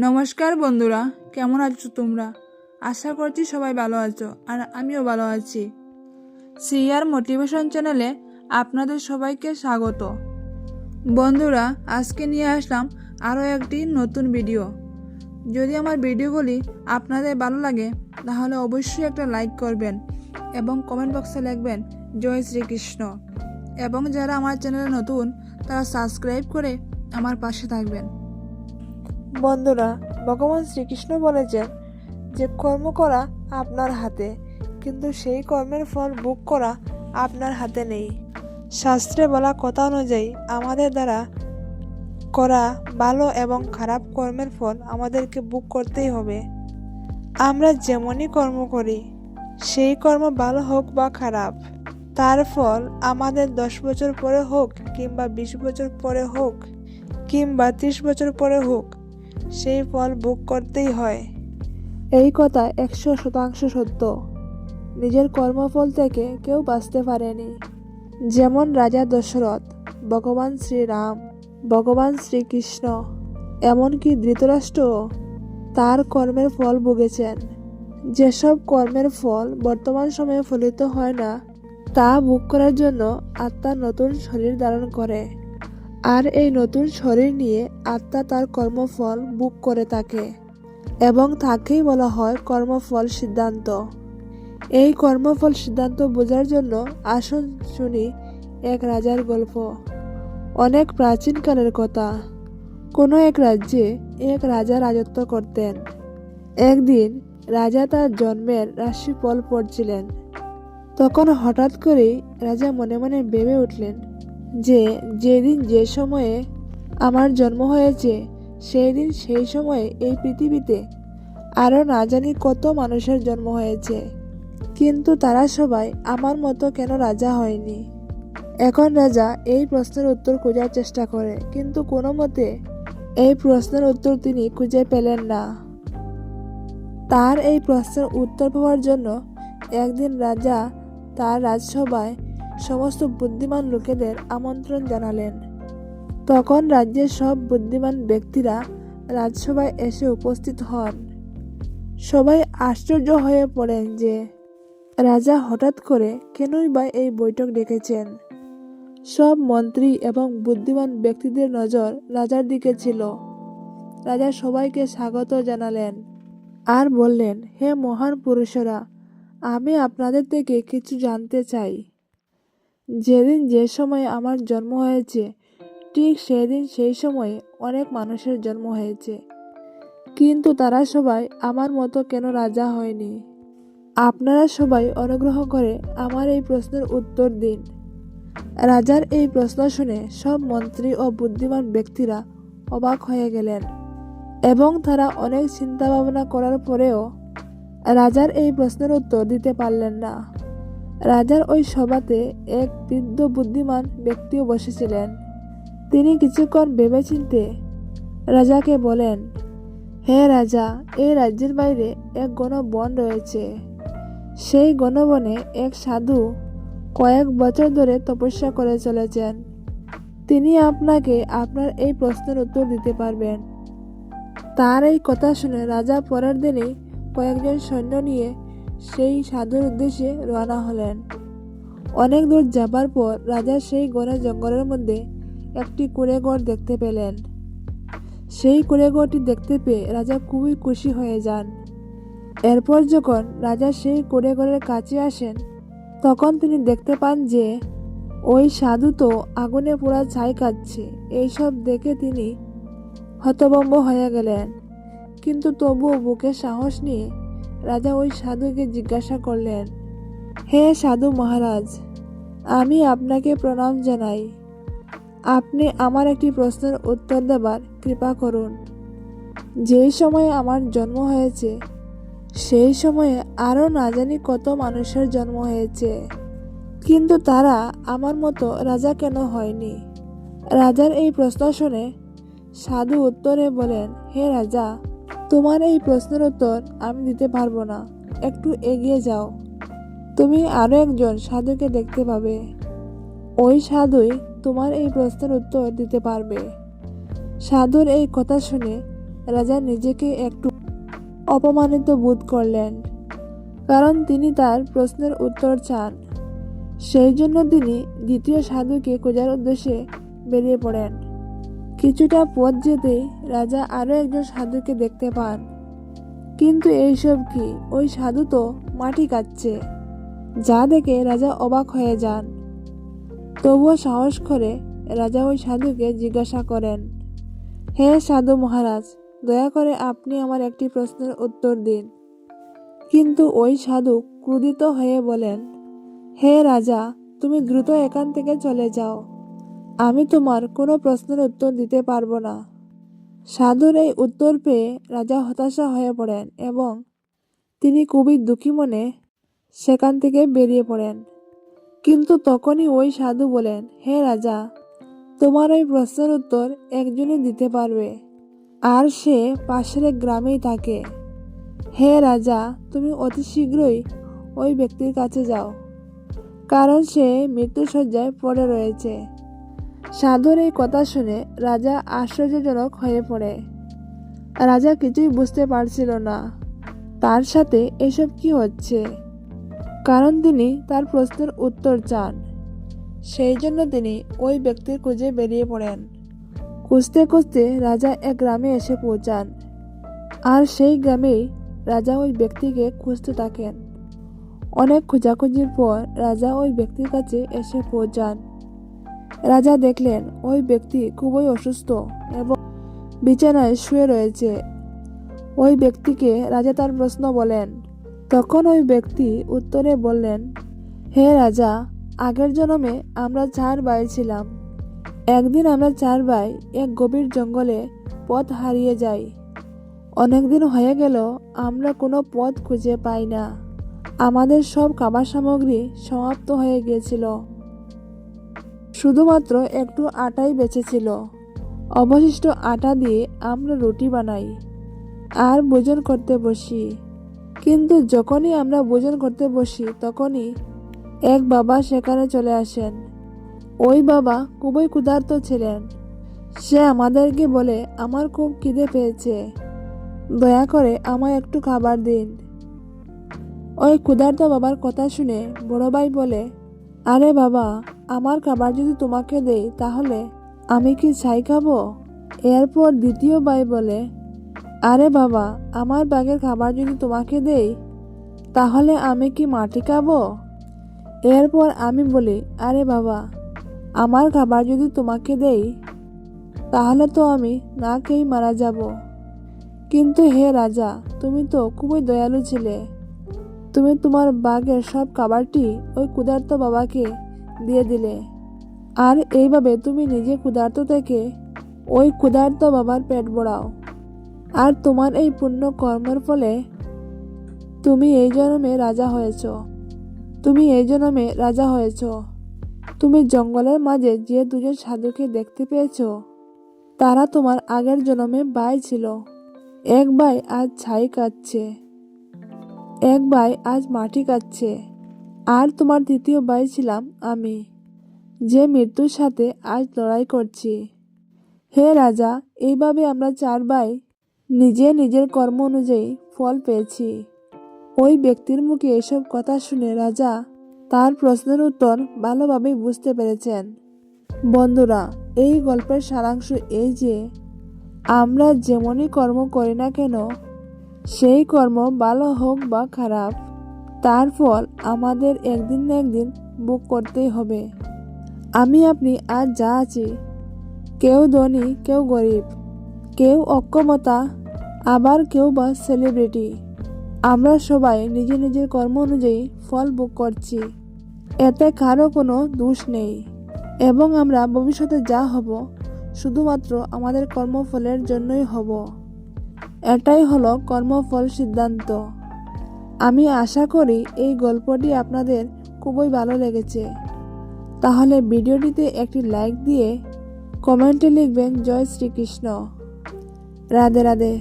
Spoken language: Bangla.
নমস্কার বন্ধুরা, কেমন আছো তোমরা? আশা করছি সবাই ভালো আছো, আর আমিও ভালো আছি। সিআর মোটিভেশন চ্যানেলে আপনাদের সবাইকে স্বাগত। বন্ধুরা, আজকে নিয়ে আসলাম আরও একটি নতুন ভিডিও। যদি আমার ভিডিওগুলি আপনাদের ভালো লাগে তাহলে অবশ্যই একটা লাইক করবেন এবং কমেন্ট বক্সে লিখবেন জয় শ্রীকৃষ্ণ। এবং যারা আমার চ্যানেলে নতুন তারা সাবস্ক্রাইব করে আমার পাশে থাকবেন। বন্ধুরা, ভগবান শ্রীকৃষ্ণ বলেছেন যে কর্ম করা আপনার হাতে, কিন্তু সেই কর্মের ফল ভোগ করা আপনার হাতে নেই। শাস্ত্রে বলা কথা অনুযায়ী আমাদের দ্বারা করা ভালো এবং খারাপ কর্মের ফল আমাদেরকে ভোগ করতেই হবে। আমরা যেমনই কর্ম করি, সেই কর্ম ভালো হোক বা খারাপ, তার ফল আমাদের 10 বছর পরে হোক কিংবা 20 বছর পরে হোক কিংবা 30 বছর পরে হোক, সেই ফল ভোগ করতেই হয়। এই কথা 100% সত্য। নিজের কর্মফল থেকে কেউ বাঁচতে পারেনি। যেমন রাজা দশরথ, ভগবান শ্রীরাম, ভগবান শ্রীকৃষ্ণ, এমনকি ধৃতরাষ্ট্রও তার কর্মের ফল ভুগেছেন। যেসব কর্মের ফল বর্তমান সময়ে ফলিত হয় না, তা ভোগ করার জন্য আত্মা নতুন শরীর ধারণ করে, আর এই নতুন শরীর নিয়ে আত্মা তার কর্মফল ভোগ করে থাকে, এবং তাকেই বলা হয় কর্মফল সিদ্ধান্ত। এই কর্মফল সিদ্ধান্ত বোঝার জন্য আসুন শুনি এক রাজার গল্প। অনেক প্রাচীনকালের কথা। কোনো এক রাজ্যে এক রাজা রাজত্ব করতেন। একদিন রাজা তার জন্মের রাশিফল পড়ছিলেন। তখন হঠাৎ করেই রাজা মনে মনে ভেবে উঠলেন যে যেদিন যে সময়ে আমার জন্ম হয়েছে, সেই দিন সেই সময়ে এই পৃথিবীতে আরও না জানি কত মানুষের জন্ম হয়েছে, কিন্তু তারা সবাই আমার মতো কেন রাজা হয়নি। এখন রাজা এই প্রশ্নের উত্তর খোঁজার চেষ্টা করে, কিন্তু কোনো মতে এই প্রশ্নের উত্তর তিনি খুঁজে পেলেন না। তার এই প্রশ্নের উত্তর পাওয়ার জন্য একদিন রাজা তার রাজসভায় সমস্ত বুদ্ধিমান লোকেদের আমন্ত্রণ জানালেন। তখন রাজ্যের সব বুদ্ধিমান ব্যক্তিরা রাজসভায় এসে উপস্থিত হন। সবাই আশ্চর্য হয়ে পড়েন যে রাজা হঠাৎ করে কেনই বা এই বৈঠক ডেকেছেন। সব মন্ত্রী এবং বুদ্ধিমান ব্যক্তিদের নজর রাজার দিকে ছিল। রাজা সবাইকে স্বাগত জানালেন আর বললেন, হে মহান পুরুষেরা, আমি আপনাদের থেকে কিছু জানতে চাই। যেদিন যে সময়ে আমার জন্ম হয়েছে, ঠিক সেদিন সেই সময়ে অনেক মানুষের জন্ম হয়েছে, কিন্তু তারা সবাই আমার মতো কেন রাজা হয়নি? আপনারা সবাই অনুগ্রহ করে আমার এই প্রশ্নের উত্তর দিন। রাজার এই প্রশ্ন শুনে সব মন্ত্রী ও বুদ্ধিমান ব্যক্তিরা অবাক হয়ে গেলেন, এবং তারা অনেক চিন্তা ভাবনা করার পরেও রাজার এই প্রশ্নের উত্তর দিতে পারলেন না। রাজার ওই সভাতে এক বৃদ্ধ বুদ্ধিমান ব্যক্তিও বসেছিলেন। তিনি কিছুক্ষণ ভেবেচিন্তে রাজাকে বলেন, হে রাজা, এই রাজ্যের বাইরে এক ঘন বন রয়েছে। সেই ঘন বনে এক সাধু কয়েক বছর ধরে তপস্যা করে চলেছেন। তিনি আপনাকে আপনার এই প্রশ্নের উত্তর দিতে পারবেন। তার এই কথা শুনে রাজা পরের দিনই কয়েকজন সৈন্য নিয়ে সেই সাধুর উদ্দেশ্যে রওনা হলেন। অনেক দূর যাবার পর রাজা সেই ঘন জঙ্গলের মধ্যে একটি কুঁড়েঘর দেখতে পেলেন। সেই কুঁড়েঘরটি দেখতে পেয়ে রাজা খুবই খুশি হয়ে যান। এরপর যখন রাজা সেই কুঁড়েঘরের কাছে আসেন, তখন তিনি দেখতে পান যে ওই সাধু তো আগুনে পোড়া ছাই খাচ্ছে। এইসব দেখে তিনি হতভম্ব হয়ে গেলেন, কিন্তু তবুও বুকে সাহস নিয়ে রাজা ওই সাধুকে জিজ্ঞাসা করলেন, হে সাধু মহারাজ, আমি আপনাকে প্রণাম জানাই। আপনি আমার একটি প্রশ্নের উত্তর দেবার কৃপা করুন। যেই সময়ে আমার জন্ম হয়েছে, সেই সময়ে আরও না জানি কত মানুষের জন্ম হয়েছে, কিন্তু তারা আমার মতো রাজা কেন হয়নি? রাজার এই প্রশ্ন শুনে সাধু উত্তরে বলেন, হে রাজা, তোমার এই প্রশ্নের উত্তর আমি দিতে পারবো না। একটু এগিয়ে যাও, তুমি আরো একজন সাধুকে দেখতে পাবে। ওই সাধুই তোমার এই প্রশ্নের উত্তর দিতে পারবে। সাধুর এই কথা শুনে রাজা নিজেকে একটু অপমানিত বোধ করলেন, কারণ তিনি তার প্রশ্নের উত্তর চান। সেই জন্য তিনি দ্বিতীয় সাধুকে খোঁজার উদ্দেশ্যে বেরিয়ে পড়েন। কিছুটা পথ যেতেই রাজা আরও একজন সাধুকে দেখতে পান। কিন্তু এইসব কি, ওই সাধু তো মাটি কাটছে, যা দেখে রাজা অবাক হয়ে যান। তবুও সাহস করে রাজা ওই সাধুকে জিজ্ঞাসা করেন, হে সাধু মহারাজ, দয়া করে আপনি আমার একটি প্রশ্নের উত্তর দিন। কিন্তু ওই সাধু ক্রোধিত হয়ে বলেন, হে রাজা, তুমি দ্রুত এখান থেকে চলে যাও, আমি তোমার কোনো প্রশ্নের উত্তর দিতে পারবো না। সাধুর এই উত্তর পেয়ে রাজা হতাশা হয়ে পড়েন এবং তিনি খুবই দুঃখী মনে সেখান থেকে বেরিয়ে পড়েন। কিন্তু তখনই ওই সাধু বলেন, হে রাজা, তোমার ওই প্রশ্নের উত্তর একজনই দিতে পারবে, আর সে পাশের এক গ্রামেই থাকে। হে রাজা, তুমি অতি শীঘ্রই ওই ব্যক্তির কাছে যাও, কারণ সে মৃত্যুশয্যায় পড়ে রয়েছে। সাধুর এই কথা শুনে রাজা আশ্চর্যজনক হয়ে পড়ে। রাজা কিছুই বুঝতে পারছিল না তার সাথে এসব কি হচ্ছে, কারণ তিনি তার প্রশ্নের উত্তর চান। সেই জন্য তিনি ওই ব্যক্তির খুঁজে বেরিয়ে পড়েন। খুঁজতে খুঁজতে রাজা এক গ্রামে এসে পৌঁছান, আর সেই গ্রামেই রাজা ওই ব্যক্তিকে খুঁজতে থাকেন। অনেক খোঁজাখুঁজির পর রাজা ওই ব্যক্তির কাছে এসে পৌঁছান। রাজা দেখলেন ওই ব্যক্তি খুবই অসুস্থ এবং বিছানায় শুয়ে রয়েছে। ওই ব্যক্তিকে রাজা তার প্রশ্ন বলেন। তখন ওই ব্যক্তি উত্তরে বললেন, হে রাজা, আগের জন্মে আমরা 4 ভাই ছিলাম। একদিন আমরা 4 ভাই এক গভীর জঙ্গলে পথ হারিয়ে যাই। অনেকদিন হয়ে গেল আমরা কোনো পথ খুঁজে পাই না। আমাদের সব খাবার সামগ্রী সমাপ্ত হয়ে গিয়েছিল, শুধুমাত্র একটু আটাই বেঁচে ছিল। অবশিষ্ট আটা দিয়ে আমরা রুটি বানাই আর ভোজন করতে বসি। কিন্তু যখনই আমরা ভোজন করতে বসি তখনই এক বাবা সেখানে চলে আসেন। ওই বাবা খুবই ক্ষুধার্ত ছিলেন। সে আমাদেরকে বলে, আমার খুব খিদে পেয়েছে, দয়া করে আমায় একটু খাবার দিন। ওই ক্ষুধার্ত বাবার কথা শুনে বড় ভাই বলে, আরে বাবা, আমার খাবার যদি তোমাকে দেই তাহলে আমি কি ছাই খাবো? এরপর দ্বিতীয় ভাই বলে, আরে বাবা, আমার ভাগের খাবার যদি তোমাকে দেই তাহলে আমি কি মাটি খাবো? এরপর আমি বলি, আরে বাবা, আমার খাবার যদি তোমাকে দেই তাহলে তো আমি না খেয়েই মারা যাব। কিন্তু হে রাজা, তুমি তো খুবই দয়ালু ছিলে, তুমি তোমার ভাগের সব খাবারটি ওই ক্ষুধার্ত বাবাকে দিয়ে দিলে, আর এইভাবে তুমি নিজে ক্ষুধার্ত থেকে ওই ক্ষুধার্ত বাবার পেট ভরাও। আর তোমার এই পুণ্য কর্মের ফলে তুমি এই জন্মে রাজা হয়েছ। তুমি জঙ্গলের মাঝে যে 2 জন সাধুকে দেখতে পেয়েছ তারা তোমার আগের জন্মে ভাই ছিল। এক ভাই আজ ছাই কাটছে, এক ভাই আজ মাটি কাটছে, আর তোমার তৃতীয় ভাই ছিলাম আমি, যে মৃত্যুর সাথে আজ লড়াই করছি। হে রাজা, এইভাবে আমরা 4 ভাই নিজের কর্ম অনুযায়ী ফল পেয়েছি। ওই ব্যক্তির মুখে এসব কথা শুনে রাজা তার প্রশ্নের উত্তর ভালোভাবেই বুঝতে পেরেছেন। বন্ধুরা, এই গল্পের সারাংশ এই যে আমরা যেমনই কর্ম করি না কেন, সেই কর্ম ভালো হোক বা খারাপ, তার ফল আমাদের একদিন না একদিন ভোগ করতেই হবে। আমি আপনি আজ যা আছি, কেউ ধনী, কেউ গরিব, কেউ অক্ষমতা, আবার কেউ বা সেলিব্রিটি, আমরা সবাই নিজের কর্ম অনুযায়ী ফল ভোগ করছি। এতে কারো কোনো দোষ নেই এবং আমরা ভবিষ্যতে যা হব শুধুমাত্র আমাদের কর্মফলের জন্যই হব। এটাই হলো কর্মফল সিদ্ধান্ত। আমি আশা করি এই গল্পটি আপনাদের খুবই ভালো লেগেছে। তাহলে ভিডিওটিতে একটি লাইক দিয়ে কমেন্টে লিখবেন জয় শ্রীকৃষ্ণ। রাধে রাধে।